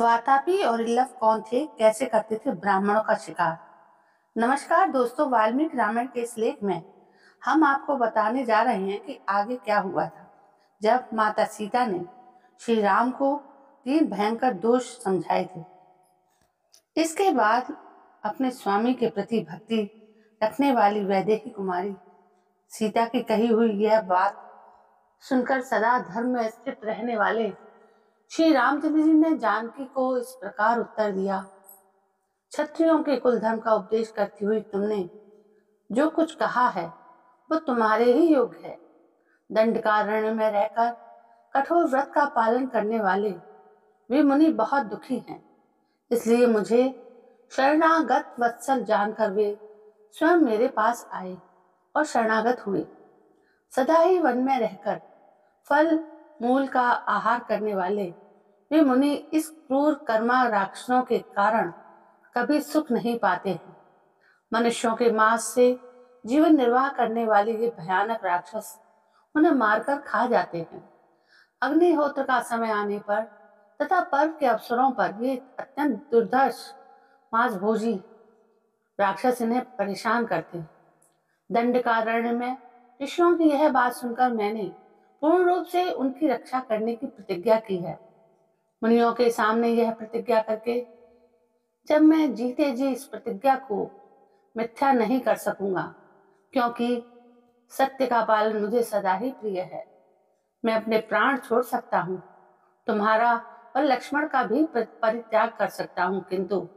वातापी और इल्लव कौन थे, कैसे करते थे ब्राह्मणों का शिकार। नमस्कार दोस्तों, वाल्मीकि रामायण के इस लेख में हम आपको बताने जा रहे हैं कि आगे क्या हुआ था जब माता सीता ने श्री राम को 3 भयंकर दोष समझाए थे। इसके बाद अपने स्वामी के प्रति भक्ति रखने वाली वैदेही कुमारी सीता की कही हुई यह बात सुनकर सदा धर्म में स्थित रहने वाले श्री रामचंद्र जी ने जानकी को इस प्रकार उत्तर दिया। क्षत्रियों के कुल धर्म का उपदेश करती हुई तुमने जो कुछ कहा है वो तुम्हारे ही योग्य है। दंडकारण्य में रहकर कठोर व्रत का पालन करने वाले वे मुनि बहुत दुखी हैं, इसलिए मुझे शरणागत वत्सल जानकर वे स्वयं मेरे पास आए और शरणागत हुए। सदा ही वन में रहकर फल मूल का आहार करने वाले वे मुनि इस क्रूर कर्मा राक्षसों के कारण कभी सुख नहीं पाते हैं। मनुष्यों के मांस से जीवन निर्वाह करने वाले ये भयानक राक्षस उन्हें मारकर खा जाते हैं। अग्निहोत्र का समय आने पर तथा पर्व के अवसरों पर ये अत्यंत दुर्धर्ष मांस भोजी राक्षस इन्हें परेशान करते हैं। दंडकारण्य में ऋषियों की यह बात सुनकर मैंने पूर्ण रूप से उनकी रक्षा करने की प्रतिज्ञा की है। मुनियों के सामने यह प्रतिज्ञा करके जब मैं जीते जी इस प्रतिज्ञा को मिथ्या नहीं कर सकूंगा, क्योंकि सत्य का पालन मुझे सदा ही प्रिय है। मैं अपने प्राण छोड़ सकता हूँ, तुम्हारा और लक्ष्मण का भी परित्याग कर सकता हूँ, किंतु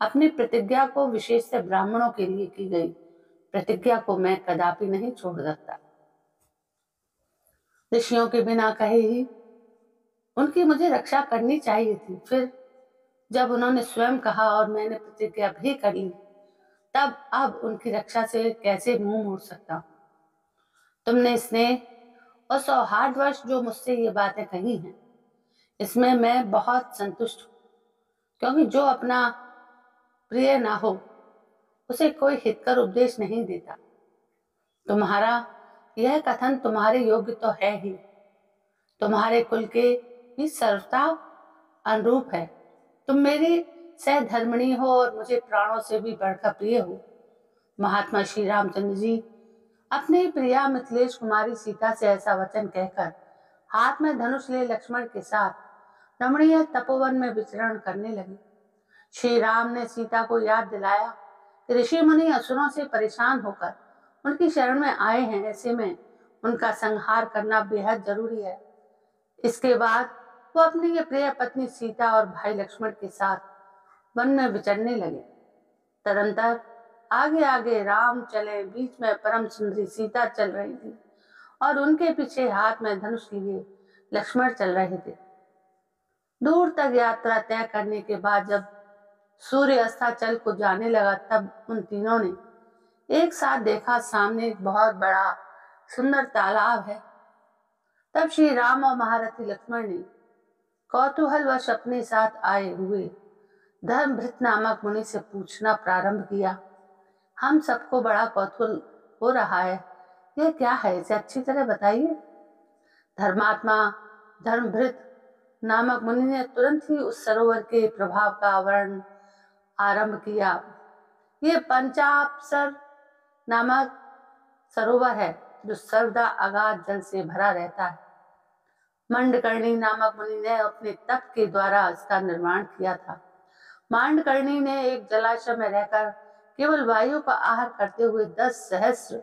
अपनी प्रतिज्ञा को, विशेष से ब्राह्मणों के लिए की गई प्रतिज्ञा को मैं कदापि नहीं छोड़ सकता। ऋषियों के बिना कहे ही उनकी मुझे रक्षा करनी चाहिए थी। फिर जब उन्होंने स्वयं कहा और मैंने प्रतिज्ञा भी कर ली, तब अब उनकी रक्षा से कैसे मुंह मोड़ सकता हूं। तुमने स्नेह और सौहार्दवश जो मुझसे ये बातें कही हैं, इसमें मैं बहुत संतुष्ट हूं, क्योंकि जो अपना प्रिय ना हो उसे कोई हितकर उपदेश नहीं देता। तुम्हारा यह कथन तुम्हारे योग्य तो है ही, तुम्हारे कुल के भी सर्वथा अनुरूप है। तुम मेरी सहधर्मिणी हो और मुझे प्राणों से भी बढ़कर प्रिय हो। महात्मा श्री रामचंद्र जी अपनी प्रिया मिथिलेश कुमारी सीता से ऐसा वचन कहकर हाथ में धनुष ले लक्ष्मण के साथ रमणीय तपोवन में विचरण करने लगे। श्री राम ने सीता को याद दिलाया कि ऋषि मुनि असुरों से परेशान होकर उनकी शरण में आए हैं, ऐसे में उनका संहार करना बेहद जरूरी है। इसके बाद वो अपनी ये प्रिय पत्नी सीता और भाई लक्ष्मण के साथ वन में विचरने लगे। तदंतर आगे आगे राम चले, बीच में परम सुंदरी सीता चल रही थी और उनके पीछे हाथ में धनुष लिए लक्ष्मण चल रहे थे। दूर तक यात्रा तय करने के बाद जब सूर्य अस्ताचल को जाने लगा, तब उन तीनों ने एक साथ देखा सामने एक बहुत बड़ा सुंदर तालाब है। तब श्री राम और महारथी लक्ष्मण ने कौतूहलवश अपने साथ आए हुए धर्मभृत नामक मुनि से पूछना प्रारंभ किया, हम सबको बड़ा कौतूहल हो रहा है, यह क्या है, इसे अच्छी तरह बताइए। धर्मात्मा धर्मभृत नामक मुनि ने तुरंत ही उस सरोवर के प्रभाव का वर्णन आरंभ किया। ये पंचाप्सर नामक सरोवर है जो सर्वदा अगाध जल से भरा रहता है। मांडकर्णी नामक मुनि ने अपने तप के द्वारा इसका निर्माण किया था। मांडकर्णी ने एक जलाशय में रहकर केवल वायु का आहार करते हुए 10 सहस्र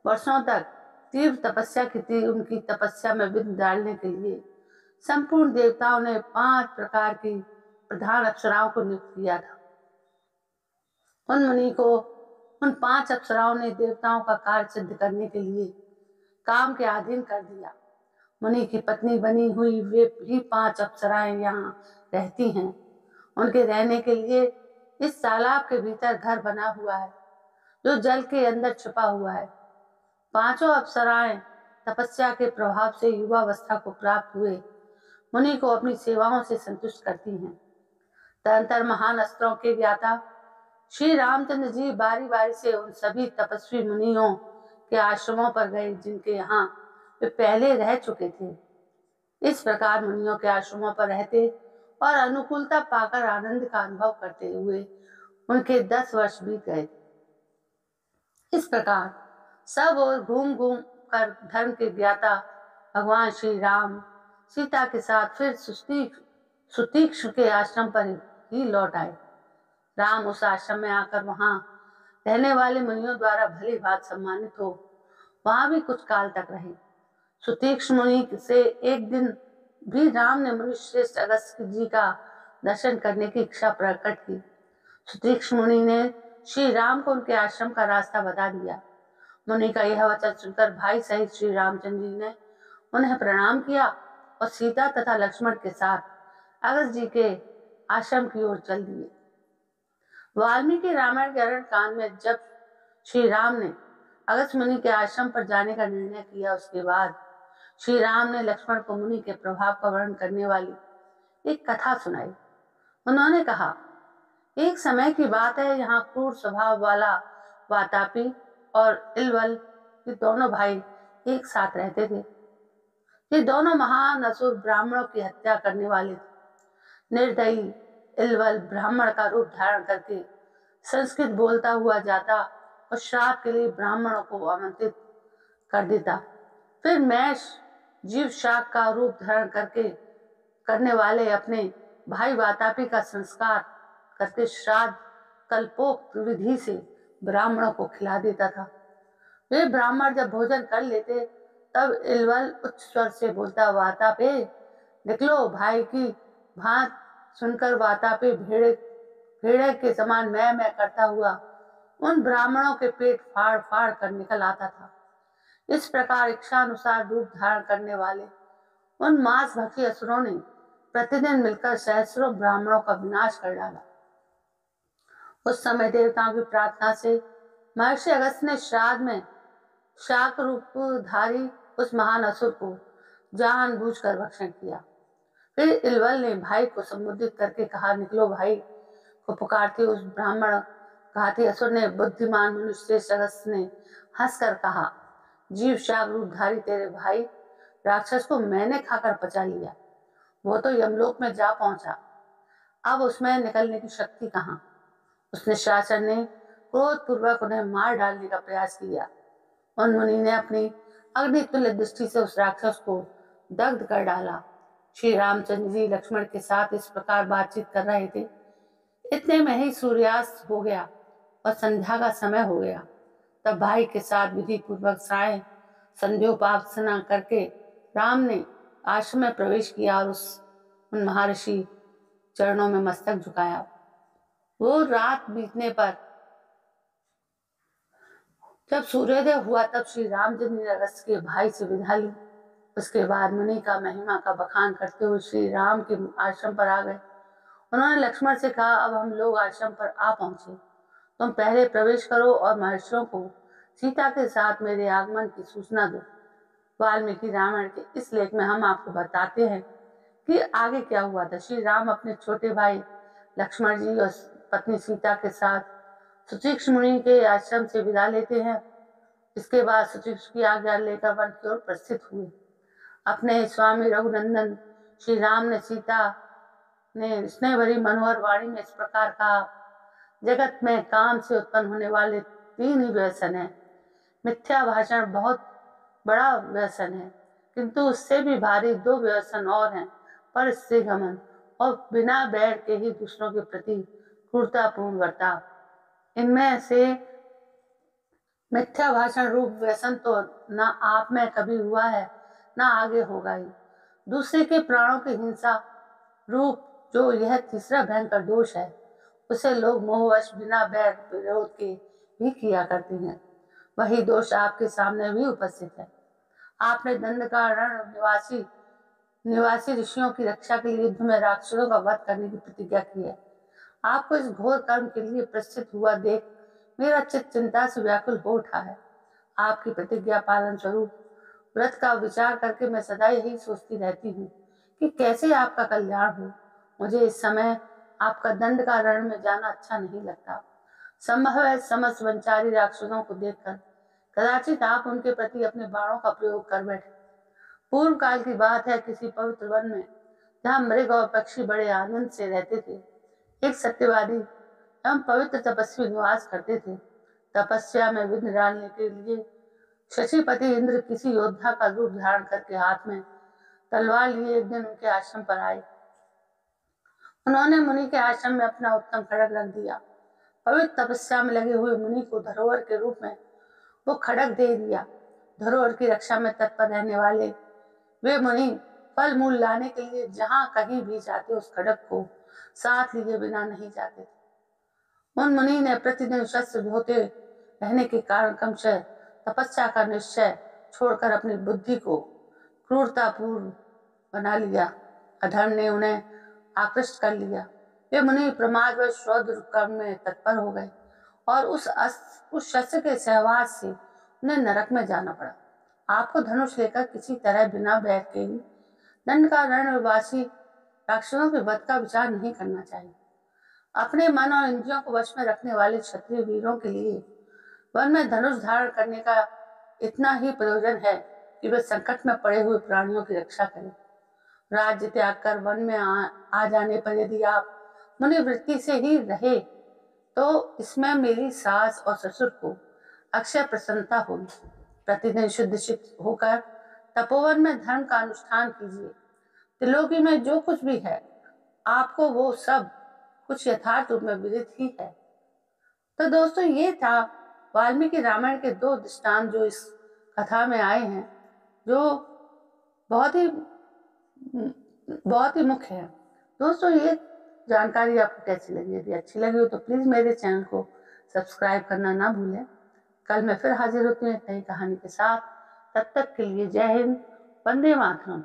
वर्षों तक तीव्र तपस्या की थी। उनकी तपस्या में विघ्न डालने के लिए संपूर्ण देवताओं ने 5 प्रकार की प्रधान अप्सराओं को नियुक्त किया था। उन मुनि को उन 5 अप्सराओं ने देवताओं का कार्य सिद्ध करने के लिए काम के अधीन कर दिया। मुनि की पत्नी बनी हुई वे भी 5 अप्सराएं यहाँ रहती हैं। उनके रहने के लिए इस तालाब के भीतर घर बना हुआ है जो जल के अंदर छुपा हुआ है। 5 अप्सराएं तपस्या के प्रभाव से युवावस्था को प्राप्त हुए मुनि को अपनी सेवाओं से संतुष्ट करती हैं। तदंतर महान अस्त्रों के ज्ञाता श्री रामचंद्र जी बारी बारी से उन सभी तपस्वी मुनियों के आश्रमों पर गए जिनके यहाँ वे पहले रह चुके थे। इस प्रकार मुनियों के आश्रमों पर रहते और अनुकूलता पाकर आनंद का अनुभव करते हुए उनके 10 वर्ष बीत गए। इस प्रकार सब और घूम घूम कर धर्म के ज्ञाता भगवान श्री राम सीता के साथ फिर सुतीक्ष्ण के आश्रम पर ही लौट आए। राम उस आश्रम में आकर वहां रहने वाले मुनियों द्वारा भली भांति सम्मानित हो वहां भी कुछ काल तक रहे। सुतीक्ष्ण मुनि से एक दिन भी राम ने मुनि श्रेष्ठ अगस्त जी का दर्शन करने की इच्छा प्रकट की। सुतीक्ष्ण मुनि ने श्री राम को उनके आश्रम का रास्ता बता दिया। मुनि का यह वचन सुनकर भाई सहित श्री रामचंद्र जी ने उन्हें प्रणाम किया और सीता तथा लक्ष्मण के साथ अगस्त जी के आश्रम की ओर चल दिए। वाल्मीकि रामायण के अरण्य कांड में जब श्री राम ने अगस्त मुनि के आश्रम पर जाने का निर्णय किया, उसके बाद श्री राम ने लक्ष्मण को मुनि के प्रभाव का वर्णन करने वाली एक कथा सुनाई। उन्होंने कहा, एक समय की बात है, यहाँ क्रूर स्वभाव वाला वातापी और इलवल ये दोनों भाई एक साथ रहते थे। ये दोनों महान असुर ब्राह्मणों की हत्या करने वाले थे। निर्दयी इलवल ब्राह्मण का रूप धारण करके संस्कृत बोलता हुआ जाता और श्राप के लिए ब्राह्मणों को आमंत्रित कर देता। फिर मैष जीव शाक का रूप धारण करने वाले अपने भाई वातापी का संस्कार करके श्राद्ध कल्पोक्त विधि से ब्राह्मणों को खिला देता था। वे ब्राह्मण जब भोजन कर लेते तब इलवल उच्च स्वर से बोलता, वातापे निकलो। भाई की भांत सुनकर वातापे भेड़े के समान मैं करता हुआ उन ब्राह्मणों के पेट फाड़ फाड़ कर निकल आता था। इस प्रकार इच्छानुसार रूप धारण करने वाले उन मांस भक्षी असुरों ने प्रतिदिन मिलकर सहस्रों ब्राह्मणों का विनाश कर डाला। उस समय देवताओं की प्रार्थना से महर्षि अगस्त ने श्राद्ध में शाक रूपधारी उस महान असुर को जानबूझकर भक्षण किया। फिर इलवल ने भाई को संबोधित करके कहा, निकलो। भाई को पुकारते उस ब्राह्मण घाती असुर ने बुद्धिमान मनुष्य अगस्त ने हंसकर कहा, जीव शाक रूपधारी तेरे भाई राक्षस को मैंने खाकर पचा लिया। वो तो यमलोक में जा पहुंचा, अब उसमें निकलने की शक्ति कहाँ। उसने शासर ने क्रोध पूर्वक उन्हें मार डालने का प्रयास किया। उन मुनि ने अपनी अग्नितुल्य दृष्टि से उस राक्षस को दग्ध कर डाला। श्री रामचंद्र जी लक्ष्मण के साथ इस प्रकार बातचीत कर रहे थे। इतने में ही सूर्यास्त हो गया और संध्या का समय हो गया। तब भाई के साथ विधि पूर्वक साय संध्योपासना करके राम ने आश्रम में प्रवेश किया और उन महर्षि चरणों में मस्तक झुकाया। वो रात बीतने पर जब सूर्योदय हुआ तब श्री रामचंद्र ने अगस्त के भाई से विदा ली। उसके बाद मुनि का महिमा का बखान करते हुए श्री राम के आश्रम पर आ गए। उन्होंने लक्ष्मण से कहा, अब हम लोग आश्रम पर आ पहुंचे, तुम पहले प्रवेश करो और महर्षियों को सीता के साथ मेरे आगमन की सूचना दो। वाल्मीकि रामायण के इस लेख में हम आपको बताते हैं कि आगे क्या हुआ था। श्री राम अपने छोटे भाई लक्ष्मण जी और पत्नी सीता के साथ सुतीक्ष्ण मुनि के आश्रम से विदा लेते हैं। इसके बाद सुतीक्ष्ण की आज्ञा लेकर वन की ओर प्रस्थित हुए। अपने स्वामी रघुनंदन श्री राम ने सीता ने स्नेह भरी मनोहर वाणी में इस प्रकार कहा, जगत में काम से उत्पन्न होने वाले 3 ही व्यसन है। मिथ्या भाषण बहुत बड़ा व्यसन है, किंतु उससे भी भारी 2 व्यसन और हैं, पर स्त्री गमन और बिना बैर के ही दूसरों के प्रति क्रूरतापूर्ण बर्ताव। इनमें से मिथ्या भाषण रूप व्यसन तो ना आप में कभी हुआ है ना आगे होगा ही। दूसरे के प्राणों की हिंसा रूप जो यह तीसरा भयंकर दोष है, उसे लोग मोहवश बिना बैर विरोध के भी किया करते हैं। वही दोष आपके सामने भी उपस्थित है। आपने दंडकारण्य निवासी ऋषियों की रक्षा के लिए युद्ध में राक्षसों का वध करने की प्रतिज्ञा की है। आपको इस घोर कर्म के लिए प्रस्थित हुआ देख मेरा चित्त चिंता से व्याकुल हो उठा है। आपकी प्रतिज्ञा पालन स्वरूप व्रत का विचार करके मैं सदा यही सोचती रहती हूँ कि कैसे आपका कल्याण हो। मुझे इस समय आपका दंडकारण्य में जाना अच्छा नहीं लगता। संभव है समस्त वंचारी राक्षसों को देखकर कदाचित आप उनके प्रति अपने बाणों का प्रयोग कर बैठे। पूर्व काल की बात है, किसी पवित्र वन में जहाँ मृग और पक्षी बड़े आनंद से रहते थे। एक सत्यवादी एवं पवित्र तपस्वी निवास करते थे। तपस्या में विघ्न डालने के लिए शशीपति इंद्र किसी योद्धा का रूप धारण करके हाथ में तलवार लिए एक दिन उनके आश्रम पर आए। उन्होंने मुनि के आश्रम में अपना उत्तम खड्ग रख दिया। पवित्र तपस्या में लगे हुए मुनि को धरोहर के रूप में वो खड्ग दे दिया। धरोहर की रक्षा में तत्पर रहने वाले वे मुनि फल मूल लाने के लिए जहां कहीं भी जाते उस खड्ग को साथ लिए बिना नहीं जाते थे। उन मुनि ने प्रतिदिन शस्त्र ढोते रहने के कारण क्रमशः तपस्या का निश्चय छोड़कर अपनी बुद्धि को क्रूरतापूर्ण बना लिया। अधर्म ने उन्हें आकृष्ट कर लिया। वे मुनि प्रमादवश रौद्र कर्म में तत्पर हो गए और उस शस्त्र के सहवास से उन्हें नरक में जाना पड़ा। आपको धनुष लेकर किसी तरह बिना बैठ के ही दंडकारण्यवासी राक्षसों के वध का विचार नहीं करना चाहिए। अपने मन और इंद्रियों को वश में रखने वाले क्षत्रिय वीरों के लिए वन में धनुष धारण करने का इतना ही प्रयोजन है कि वे संकट में पड़े हुए प्राणियों की रक्षा करें। राज्य त्याग कर वन में आ जाने पर यदि आप मुनि वृत्ति से ही रहे तो इसमें मेरी सास और ससुर को अक्षय प्रसन्नता होगी। प्रतिदिन शुद्ध चित्त होकर तपोवन में धर्म का अनुष्ठान कीजिए। त्रिलोकी में जो कुछ भी है आपको वो सब कुछ यथार्थ रूप में विदित ही है। तो दोस्तों ये था वाल्मीकि रामायण के 2 दृष्टांत जो इस कथा में आए हैं, जो बहुत ही मुख्य है। दोस्तों ये जानकारी आपको कैसी लगी? यदि अच्छी लगी हो तो प्लीज मेरे चैनल को सब्सक्राइब करना ना भूलें। कल मैं फिर हाजिर होती हूँ एक नई कहानी के साथ। तब तक के लिए जय हिंद, वंदे मातरम।